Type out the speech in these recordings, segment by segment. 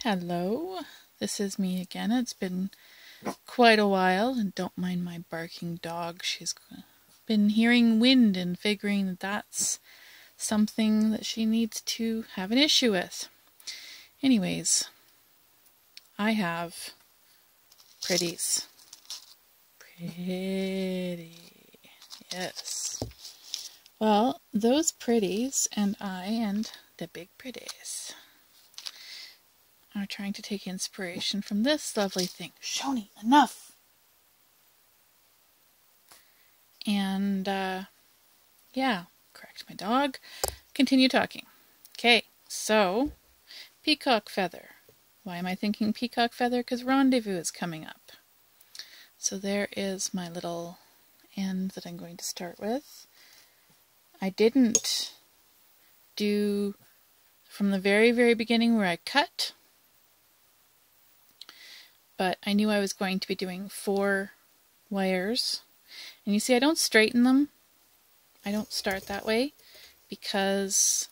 Hello, this is me again. It's been quite a while, and don't mind my barking dog. She's been hearing wind and figuring that that's something that she needs to have an issue with. Anyways, I have pretties. Pretty. Yes. Well, those pretties and the big pretties are trying to take inspiration from this lovely thing. Shoni, enough! And, yeah, correct my dog. Continue talking. Okay, so, peacock feather. Why am I thinking peacock feather? Because rendezvous is coming up. So there is my little end that I'm going to start with. I didn't do from the very, very beginning where I cut, but I knew I was going to be doing 4 wires. And you see, I don't straighten them. I don't start that way because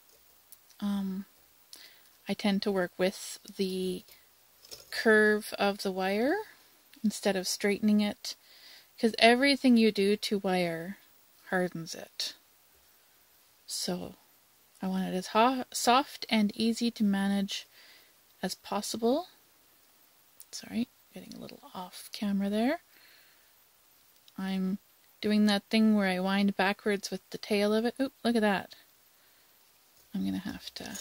I tend to work with the curve of the wire instead of straightening it, because everything you do to wire hardens it. So I want it as soft and easy to manage as possible. Sorry, getting a little off camera there. I'm doing that thing where I wind backwards with the tail of it. Oop, look at that. I'm going to have to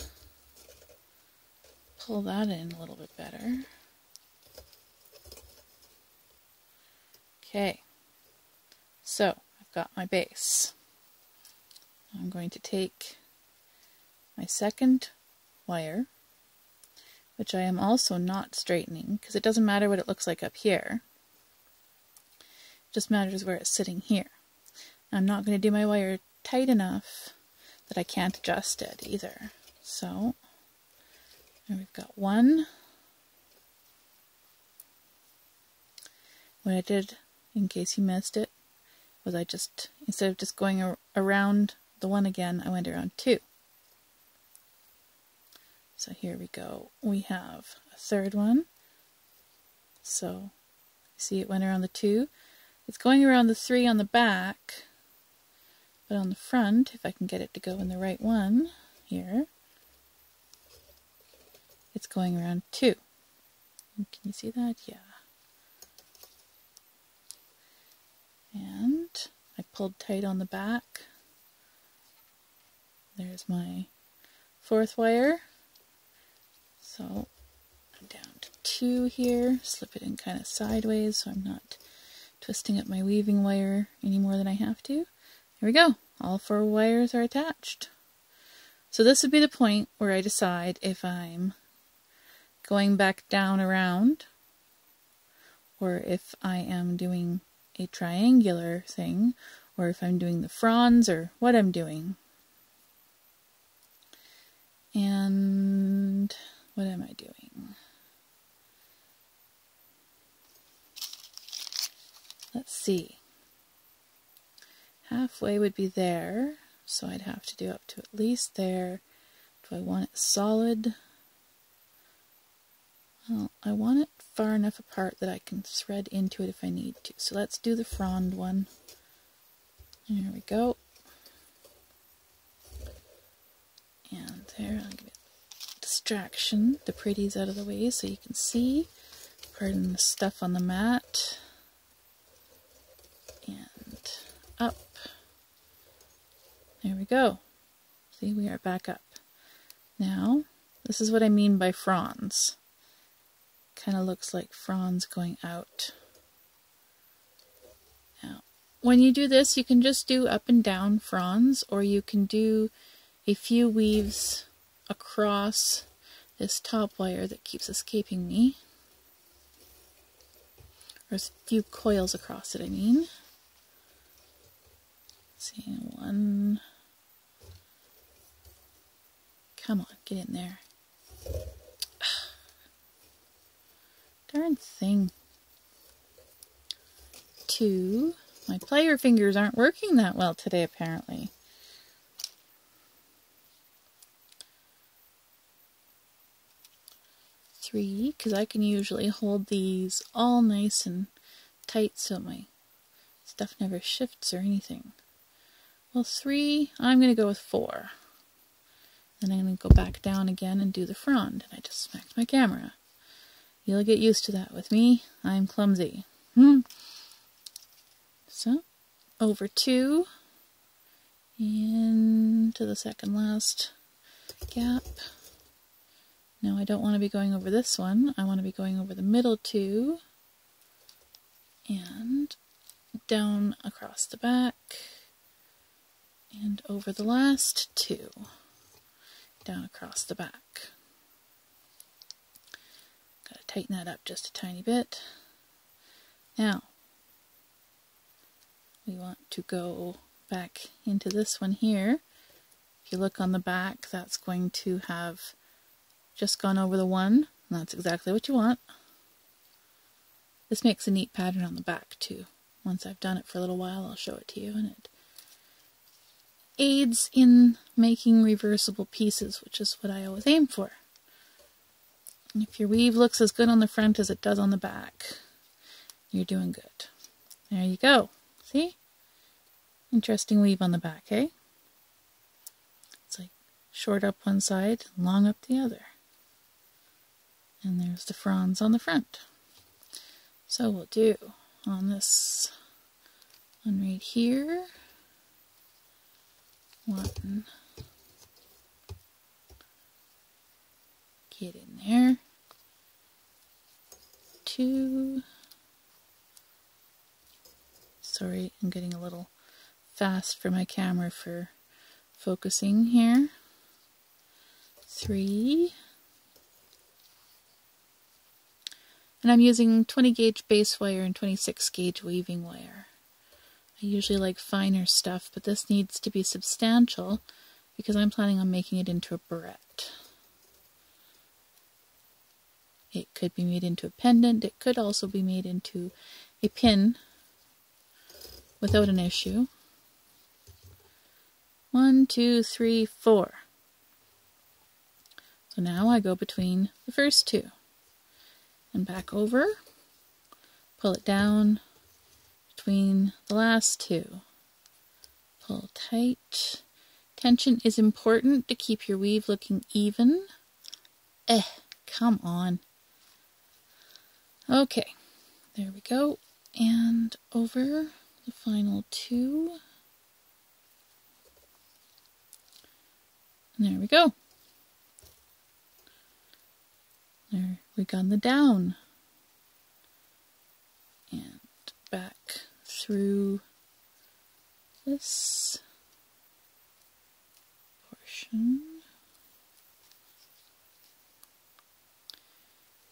pull that in a little bit better. Okay, so I've got my base. I'm going to take my second wire, which I am also not straightening, because it doesn't matter what it looks like up here. It just matters where it's sitting here. I'm not going to do my wire tight enough that I can't adjust it either. So, there we've got one. What I did, in case you missed it, was I just, instead of just going around the one again, I went around 2. So here we go. We have a third one. So, see, it went around the 2. It's going around the 3 on the back, but on the front, if I can get it to go in the right one, here, it's going around 2. Can you see that? Yeah. And I pulled tight on the back. There's my 4th wire. So I'm down to 2 here. Slip it in kind of sideways so I'm not twisting up my weaving wire any more than I have to. Here we go. All 4 wires are attached. So this would be the point where I decide if I'm going back down around or if I am doing a triangular thing, or if I'm doing the fronds, or what I'm doing. And what am I doing? Let's see. Halfway would be there, so I'd have to do up to at least there. Do I want it solid? Well, I want it far enough apart that I can thread into it if I need to. So let's do the frond one. There we go. And there, I'll give it distraction, the pretties out of the way so you can see. Pardon the stuff on the mat. And up. There we go. See, we are back up. Now, this is what I mean by fronds. Kind of looks like fronds going out. Now, when you do this, you can just do up and down fronds, or you can do a few weaves across this top wire that keeps escaping me. Or a few coils across it, I mean. Let's see, 1. Come on, get in there. Darn thing. 2. My plier fingers aren't working that well today, apparently. 3, because I can usually hold these all nice and tight so my stuff never shifts or anything. Well, 3, I'm going to go with 4. Then I'm going to go back down again and do the frond. And I just smacked my camera. You'll get used to that with me. I'm clumsy. So, over 2, into the second last gap. Now I don't want to be going over this one. I want to be going over the middle 2, and down across the back, and over the last 2, down across the back. Gotta tighten that up just a tiny bit. Now, we want to go back into this one here. If you look on the back, that's going to have just gone over the 1, and that's exactly what you want. This makes a neat pattern on the back too. Once I've done it for a little while, I'll show it to you, and it aids in making reversible pieces, which is what I always aim for. And if your weave looks as good on the front as it does on the back, you're doing good. There you go. See? Interesting weave on the back, eh? It's like short up one side, long up the other. And there's the fronds on the front. So we'll do on this one right here, 1, get in there, 2, sorry, I'm getting a little fast for my camera for focusing here, 3, and I'm using 20 gauge base wire and 26 gauge weaving wire. I usually like finer stuff, but this needs to be substantial because I'm planning on making it into a barrette. It could be made into a pendant. It could also be made into a pin without an issue. 1, 2, 3, 4. So now I go between the first 2 and back over, pull it down between the last 2. Pull tight. Tension is important to keep your weave looking even. Come on. Okay, there we go. And over the final 2. And there we go. There we got the down. And back through this portion,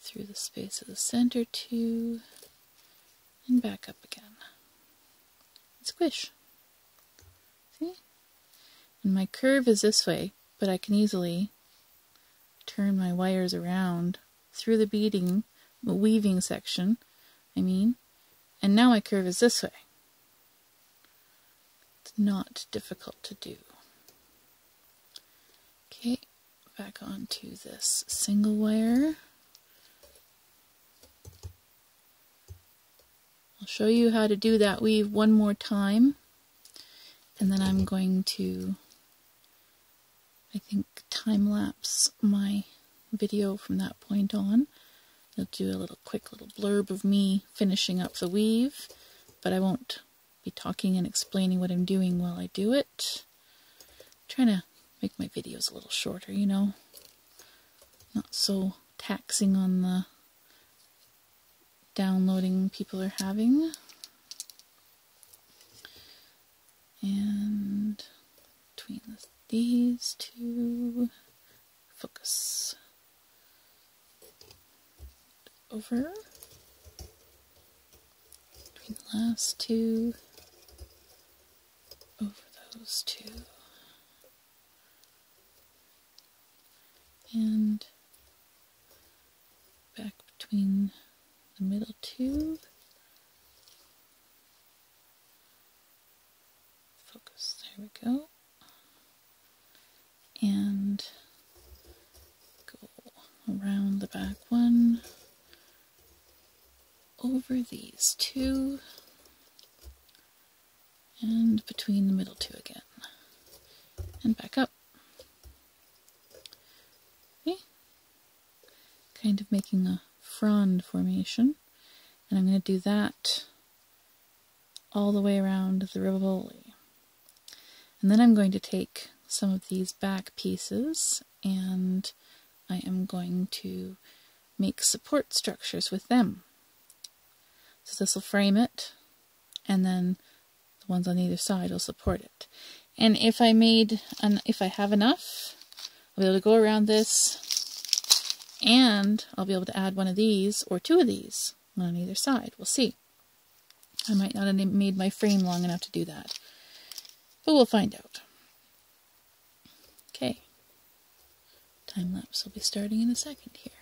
through the space of the center 2, and back up again. Squish. See? And my curve is this way, but I can easily turn my wires around through the weaving section, and now my curve is this way. It's not difficult to do. Okay, back onto this single wire. I'll show you how to do that weave one more time, and then I'm going to, I think, time-lapse my video from that point on. I'll do a quick little blurb of me finishing up the weave, but I won't be talking and explaining what I'm doing while I do it. I'm trying to make my videos a little shorter, not so taxing on the downloading people are having. And between these 2, focus over, between the last 2, over those 2, and back between the middle 2, focus, there we go, and go around the back one. over these two and between the middle two again and back up. Okay, kind of making a frond formation, and I'm going to do that all the way around the Rivoli. And then I'm going to take some of these back pieces and I am going to make support structures with them. So this will frame it, and then the ones on either side will support it. And if I have enough, I'll be able to go around this, and I'll be able to add one of these or two of these, one on either side. We'll see. I might not have made my frame long enough to do that, but we'll find out. Okay, time lapse will be starting in a second here.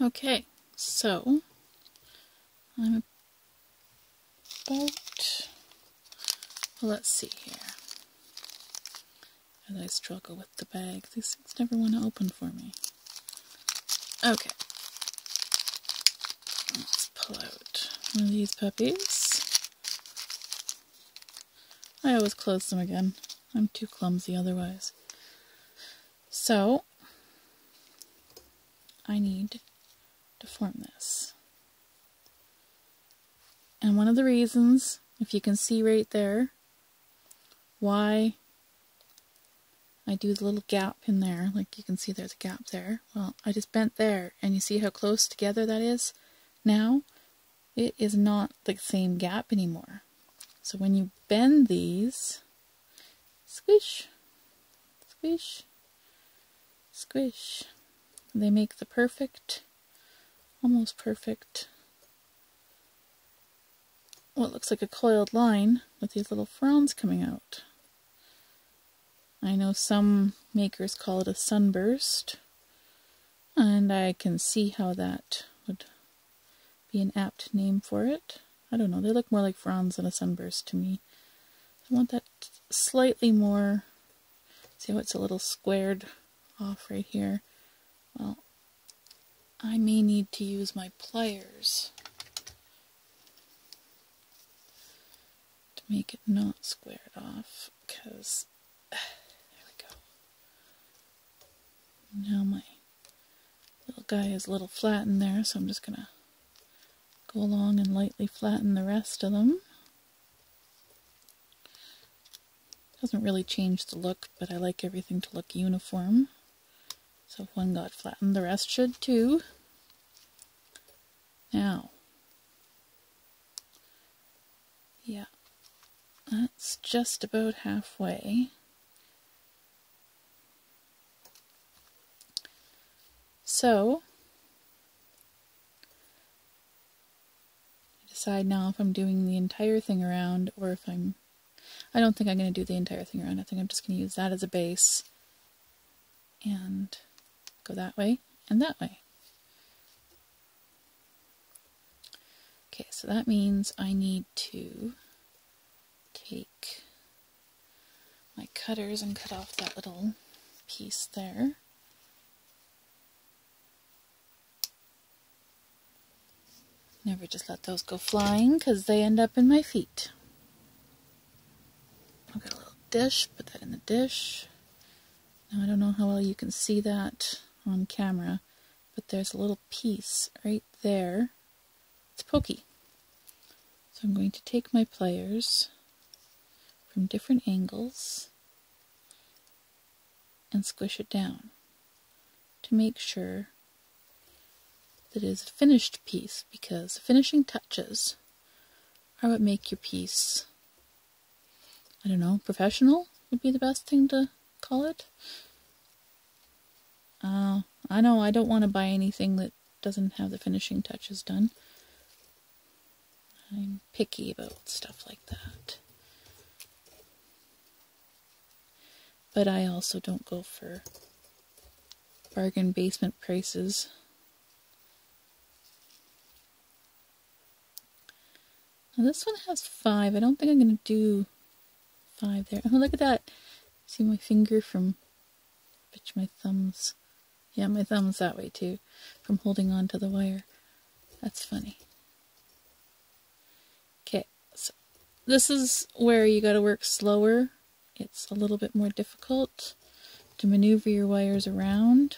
Okay, so I'm about, well, let's see here. As I struggle with the bag, these things never want to open for me. Okay, let's pull out one of these puppies. I always close them again. I'm too clumsy otherwise. So, I need to form this. And one of the reasons, if you can see right there, why I do the little gap in there, like you can see there's a gap there. Well, I just bent there, and you see how close together that is? Now, it is not the same gap anymore. So when you bend these, squish, squish, squish, they make the perfect, almost perfect, what looks like a coiled line with these little fronds coming out. I know some makers call it a sunburst, and I can see how that would be an apt name for it. I don't know, they look more like fronds than a sunburst to me. I want that slightly more, see how it's a little squared off right here. Well, I may need to use my pliers to make it not squared off, because there we go. Now my little guy is a little flattened there, so I'm just going to go along and lightly flatten the rest of them. Doesn't really change the look, but I like everything to look uniform. So if one got flattened, the rest should too. Now, yeah, that's just about halfway. So, I decide now if I'm doing the entire thing around, or if I don't think I'm going to do the entire thing around. I think I'm just going to use that as a base and go that way and that way. Okay, so that means I need to take my cutters and cut off that little piece there. Never just let those go flying, because they end up in my feet. I've got a little dish, put that in the dish. Now I don't know how well you can see that on camera, but there's a little piece right there. It's pokey. So I'm going to take my pliers from different angles and squish it down to make sure that it is a finished piece, because the finishing touches are what make your piece, I don't know, professional would be the best thing to call it. I know I don't want to buy anything that doesn't have the finishing touches done. I'm picky about stuff like that. But I also don't go for bargain basement prices. Now this one has 5. I don't think I'm going to do 5 there. Oh, look at that. See my finger from, bitch, my thumbs. Yeah, my thumb's that way too, from holding on to the wire. That's funny. Okay, so this is where you gotta work slower. It's a little bit more difficult to maneuver your wires around.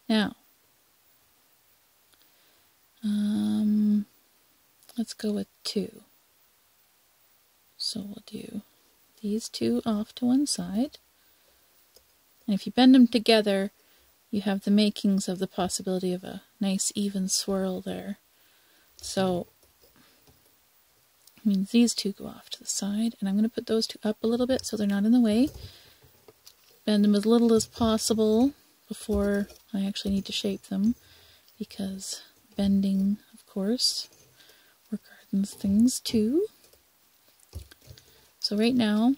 Now, let's go with 2. So we'll do these 2 off to one side. And if you bend them together, you have the makings of the possibility of a nice even swirl there. So, it means these 2 go off to the side, and I'm going to put those 2 up a little bit so they're not in the way. Bend them as little as possible before I actually need to shape them, because bending, of course, regards things too. So right now,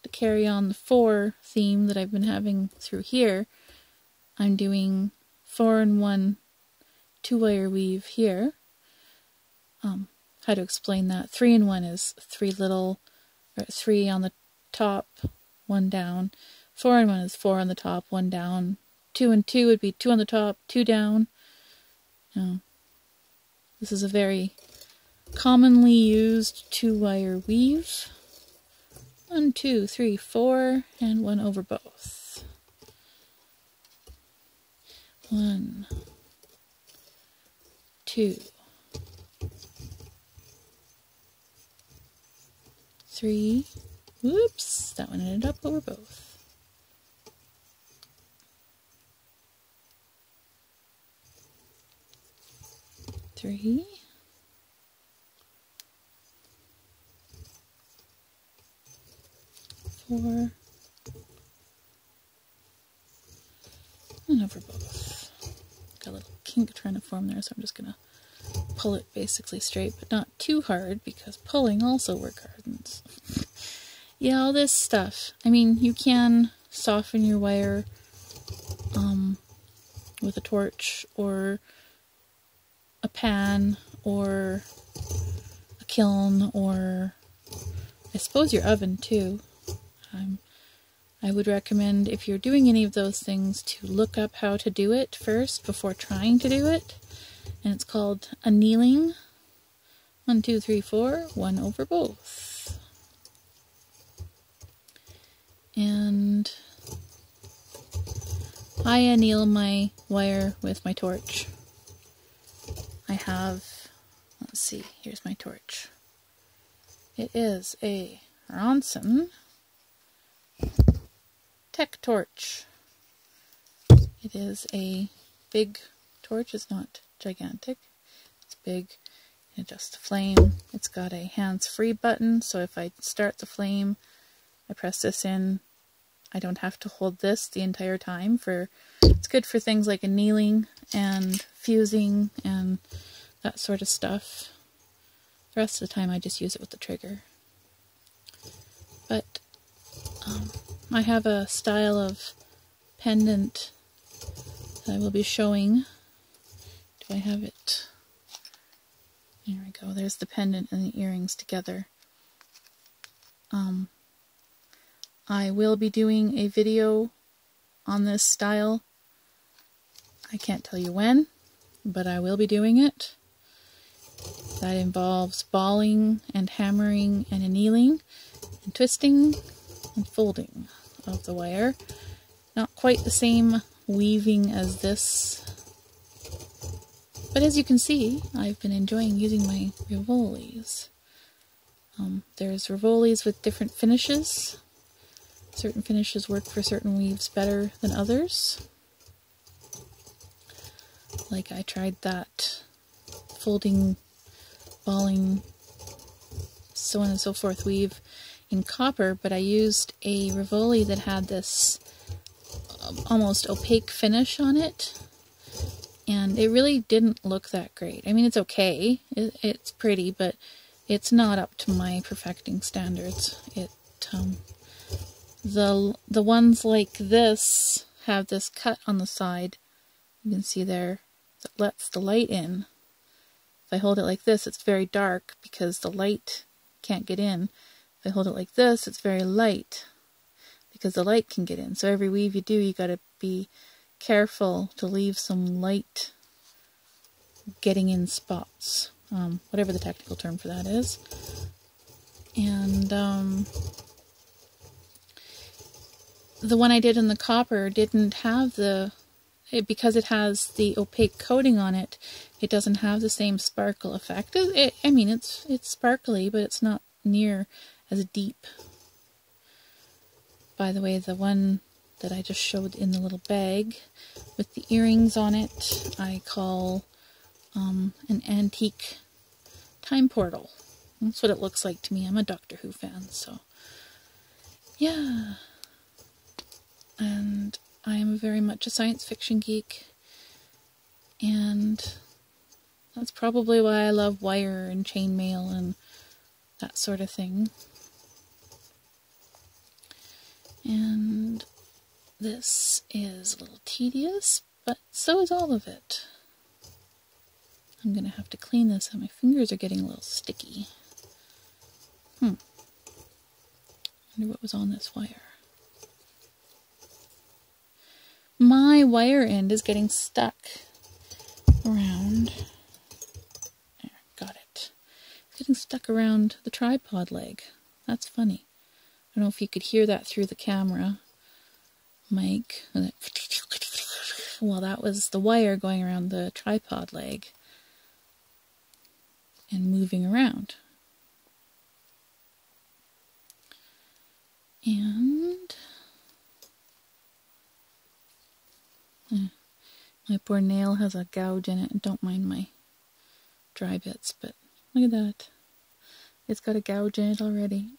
to carry on the 4 theme that I've been having through here, I'm doing 4-in-1 2-wire weave here. How to explain that? 3-in-1 is 3 on the top, 1 down. 4-in-1 is 4 on the top, 1 down. 2-in-2 would be 2 on the top, 2 down. This is a very commonly used 2-wire weave. 1, 2, 3, 4, and 1 over both. 1, 2, 3. Whoops, that one ended up over both. 3. 4. And over both. Got a little kink trying to form there, so I'm just going to pull it basically straight, but not too hard, because pulling also work hardens. Yeah, all this stuff. I mean, you can soften your wire with a torch, or a pan, or a kiln, or I suppose your oven too. I would recommend, if you're doing any of those things, to look up how to do it first before trying to do it. And it's called annealing. 1, 2, 3, 4, 1 over both. And I anneal my wire with my torch. I have, let's see, here's my torch. It is a Ronson Tech torch. It is a big torch. It's not gigantic. It's big. It adjusts the flame. It's got a hands-free button, so if I start the flame, I press this in. I don't have to hold this the entire time. It's good for things like annealing and fusing and that sort of stuff. The rest of the time I just use it with the trigger. But I have a style of pendant that I will be showing. Do I have it? There we go. There's the pendant and the earrings together. I will be doing a video on this style. I can't tell you when, but I will be doing it. That involves balling and hammering and annealing and twisting and folding of the wire. Not quite the same weaving as this, but as you can see, I've been enjoying using my Rivolis. There's Rivolis with different finishes. Certain finishes work for certain weaves better than others. Like I tried that folding, balling, so on and so forth weave in copper, but I used a Rivoli that had this almost opaque finish on it, and it really didn't look that great. I mean, it's okay, it's pretty, but it's not up to my perfecting standards. The ones like this have this cut on the side, you can see there, that lets the light in. If I hold it like this, it's very dark because the light can't get in. If I hold it like this, it's very light because the light can get in. So every weave you do, you gotta be careful to leave some light getting in spots, whatever the technical term for that is. And the one I did in the copper didn't have because it has the opaque coating on it, it doesn't have the same sparkle effect. I mean, it's sparkly, but it's not near as deep. By the way, the one that I just showed in the little bag with the earrings on it, I call an antique time portal. That's what it looks like to me. I'm a Doctor Who fan, so yeah. And I am very much a science fiction geek, and that's probably why I love wire and chainmail and that sort of thing. And this is a little tedious, but so is all of it. I'm going to have to clean this and my fingers are getting a little sticky. I wonder what was on this wire. My wire end is getting stuck around. There, got it. It's getting stuck around the tripod leg. That's funny. I don't know if you could hear that through the camera mic. Well, that was the wire going around the tripod leg and moving around. And my poor nail has a gouge in it, and don't mind my dry bits, but look at that. It's got a gouge in it already.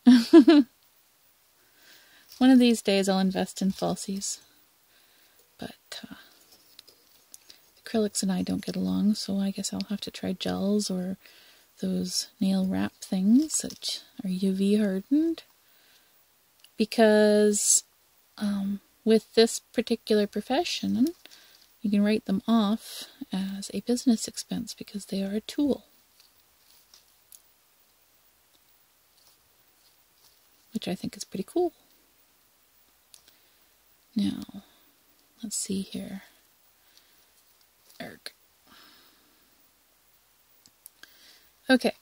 One of these days I'll invest in falsies, but acrylics and I don't get along, so I guess I'll have to try gels or those nail wrap things that are UV hardened, because with this particular profession you can write them off as a business expense because they are a tool, which I think is pretty cool. Now, let's see here. Erg. Okay.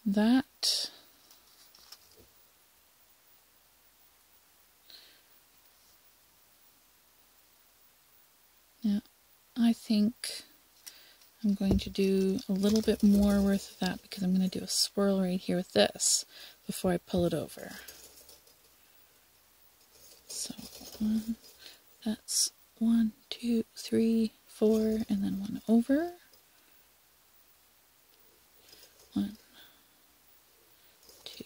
That... Yeah, I think I'm going to do a little bit more worth of that because I'm going to do a swirl right here with this before I pull it over. So that's 1, 2, 3, 4, and then 1 over. 1, 2,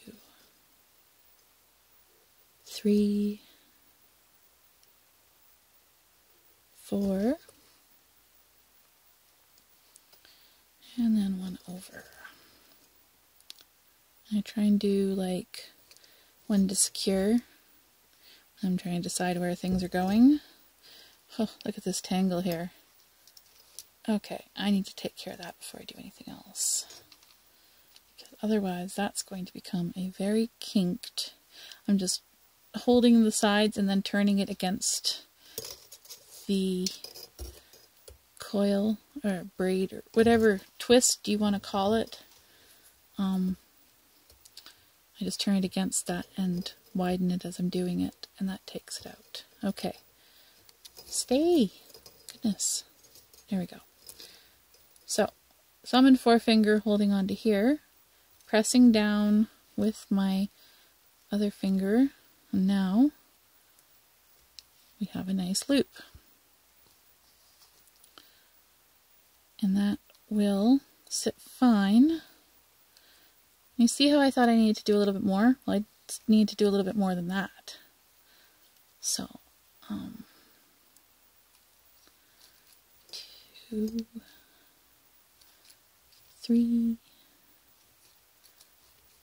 3, 4, and then 1 over. I try and do like 1 to secure. I'm trying to decide where things are going. Oh, look at this tangle here. Okay, I need to take care of that before I do anything else. Because otherwise that's going to become a very kinked... I'm just holding the sides and then turning it against the coil or braid or whatever twist you want to call it. I just turn it against that and widen it as I'm doing it, and that takes it out. Okay. Stay! Goodness. There we go. So, thumb and forefinger holding onto here, pressing down with my other finger, and now we have a nice loop. And that will sit fine. You see how I thought I needed to do a little bit more? Well, I need to do a little bit more than that. So, 2, 3,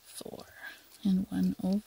4, and 1 over.